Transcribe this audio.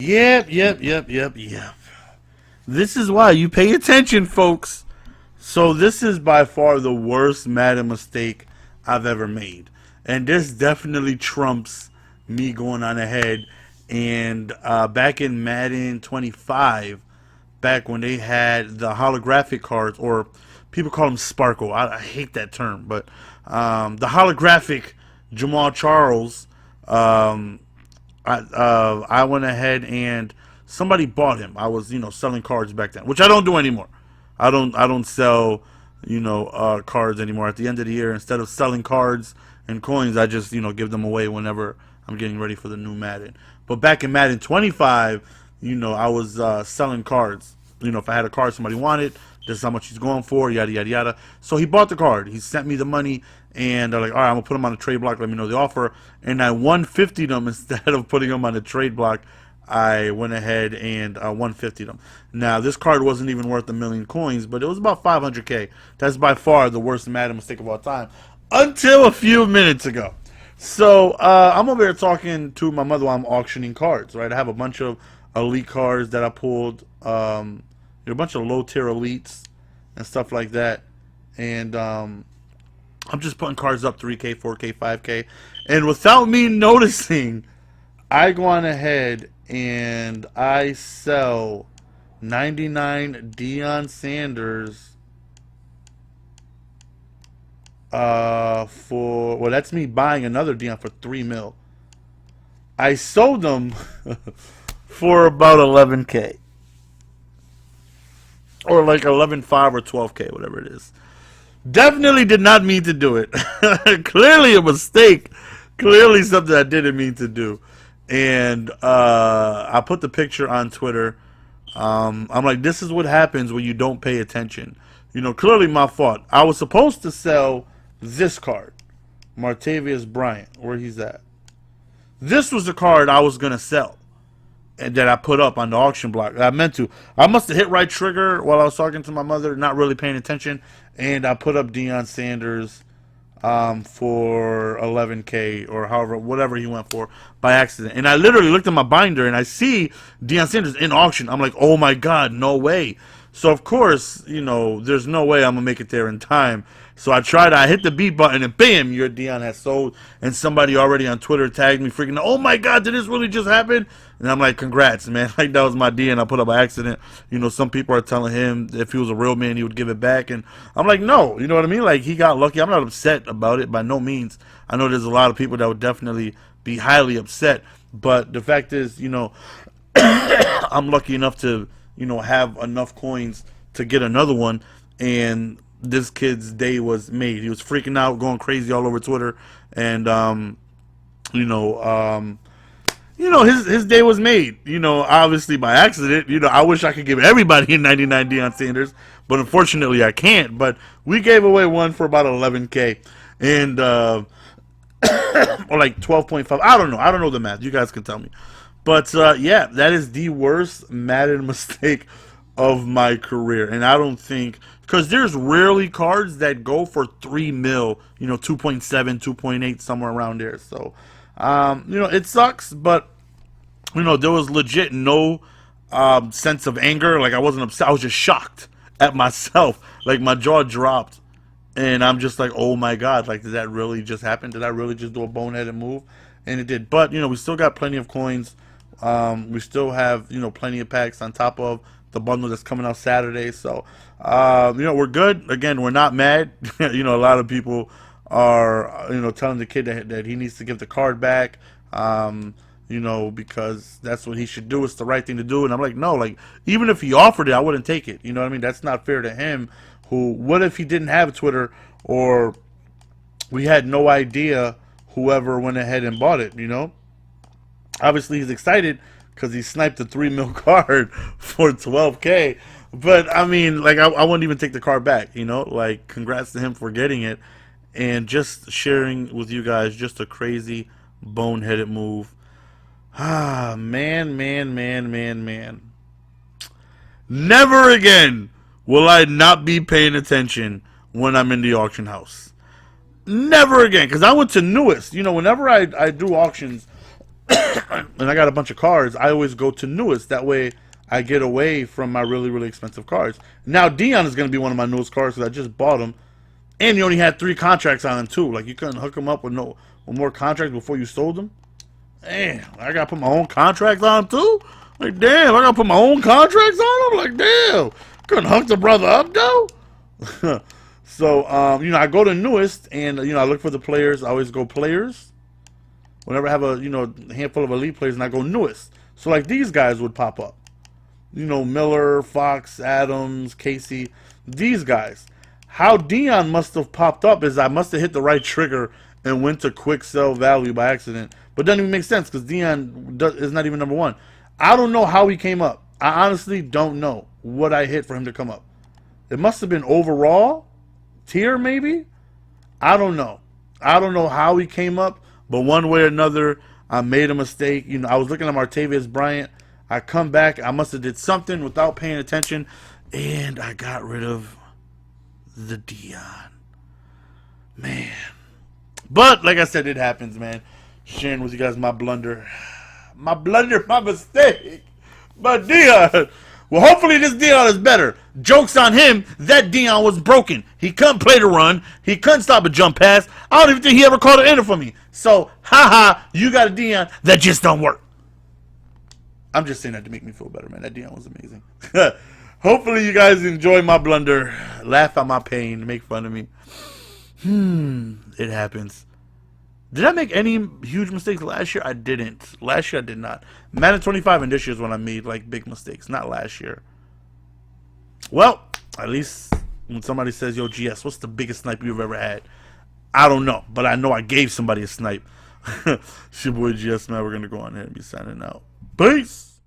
Yep. This is why you pay attention, folks. So this is by far the worst Madden mistake I've ever made. And this definitely trumps me going on ahead. And back in Madden 25, back when they had the holographic cards, or people call them Sparkle. I hate that term, but the holographic Jamal Charles, I went ahead and somebody bought him. I was, selling cards back then, which I don't do anymore. I don't sell, cards anymore. At the end of the year, instead of selling cards and coins, I just, give them away whenever I'm getting ready for the new Madden. But back in Madden 25, I was selling cards. If I had a card somebody wanted, this is how much he's going for, yada, yada, yada. So he bought the card. He sent me the money, and they're like, all right, I'm going to put him on the trade block. Let me know the offer. And I 150'd them instead of putting him on the trade block. I went ahead and 150'd them. Now, this card wasn't even worth a million coins, but it was about 500K. That's by far the worst Madden mistake of all time, until a few minutes ago. So I'm over here talking to my mother while I'm auctioning cards, right? I have a bunch of elite cards that I pulled, a bunch of low tier elites and stuff like that, and I'm just putting cards up 3K, 4K, 5K, and without me noticing, I go on ahead and I sell 99 Deion Sanders for, well, that's me buying another Deion for 3 mil. I sold them for about 11K. Or like 11.5 or 12K, whatever it is. Definitely did not mean to do it. Clearly a mistake. Clearly something I didn't mean to do. And I put the picture on Twitter. I'm like, this is what happens when you don't pay attention. Clearly my fault. I was supposed to sell this card. Martavius Bryant, where he's at. This was the card I was going to sell. And that I put up on the auction block. I meant to. I must have hit right trigger while I was talking to my mother, not really paying attention. And I put up Deion Sanders for 11K or however, whatever he went for by accident. And I literally looked at my binder and I see Deion Sanders in auction. I'm like, oh my God, no way. So of course, there's no way I'm gonna make it there in time. So I hit the B button and bam, your Deion has sold. And somebody already on Twitter tagged me freaking, oh my God, did this really just happen? And I'm like, congrats, man. Like, that was my Deion I put up by accident. Some people are telling him if he was a real man, he would give it back. And I'm like, no, you know what I mean? Like, he got lucky. I'm not upset about it by no means. I know there's a lot of people that would definitely be highly upset. But the fact is, I'm lucky enough to, have enough coins to get another one. And this kid's day was made. He was freaking out, going crazy all over Twitter, and his day was made. Obviously by accident. I wish I could give everybody a 99 Deion Sanders, but unfortunately I can't. But we gave away one for about 11K, and or like 12.5. I don't know the math. You guys can tell me. But yeah, that is the worst Madden mistake of my career. And I don't think, because there's rarely cards that go for 3 mil, 2.7, 2.8, somewhere around there. So, it sucks, but, there was legit no sense of anger. Like, I wasn't upset. I was just shocked at myself. Like, my jaw dropped. And I'm just like, oh my God, like, did that really just happen? Did I really just do a boneheaded move? And it did. But, we still got plenty of coins. We still have, plenty of packs on top of the bundle that's coming out Saturday. So, we're good. Again, we're not mad. A lot of people are, telling the kid that he needs to give the card back, because that's what he should do. It's the right thing to do. And I'm like, no, like, even if he offered it, I wouldn't take it. You know what I mean? That's not fair to him. What if he didn't have Twitter, or we had no idea whoever went ahead and bought it, Obviously, he's excited because he sniped a 3 mil card for 12K. But, I mean, like, I wouldn't even take the card back, Like, congrats to him for getting it. And just sharing with you guys just a crazy, boneheaded move. Ah, man. Never again will I not be paying attention when I'm in the auction house. Never again. Because I went to Newest. Whenever I do auctions, and I got a bunch of cards, I always go to newest. That way I get away from my really, really expensive cards. Now Dion is going to be one of my newest cards because I just bought him. And you only had 3 contracts on him too. Like, you couldn't hook him up with more contracts before you sold him. Damn, I got to put my own contracts on him too? Like, damn, I got to put my own contracts on him? Like, damn, couldn't hook the brother up though? So, you know, I go to newest and, you know, I look for the players. I always go players. Whenever I have a, you know, handful of elite players, and I go newest. So, like, these guys would pop up. You know, Miller, Fox, Adams, Casey, these guys. How Dion must have popped up is I must have hit the right trigger and went to quick sell value by accident. But it doesn't even make sense because Dion is not even number 1. I don't know how he came up. I honestly don't know what I hit for him to come up. It must have been overall tier, maybe? I don't know. I don't know how he came up, but one way or another, I made a mistake. You know, I was looking at Martavius Bryant. I come back. I must have did something without paying attention, and I got rid of the Dion. Man. But, like I said, it happens, man. Sharing with you guys my blunder. My blunder, my mistake. But Dion. Well, hopefully this Dion is better. Joke's on him. That Dion was broken. He couldn't play the run. He couldn't stop a jump pass. I don't even think he ever called an enter for me. So, haha, you got a Dion that just don't work. I'm just saying that to make me feel better, man. That Dion was amazing. Hopefully you guys enjoy my blunder. Laugh at my pain. Make fun of me. It happens. Did I make any huge mistakes last year? I didn't. Last year I did not. Madden 25 and this year is when I made like big mistakes. Not last year. Well, at least when somebody says, yo, GS, what's the biggest snipe you've ever had? I don't know. But I know I gave somebody a snipe. It's your boy GS, man. We're going to go on here and be signing out. Peace.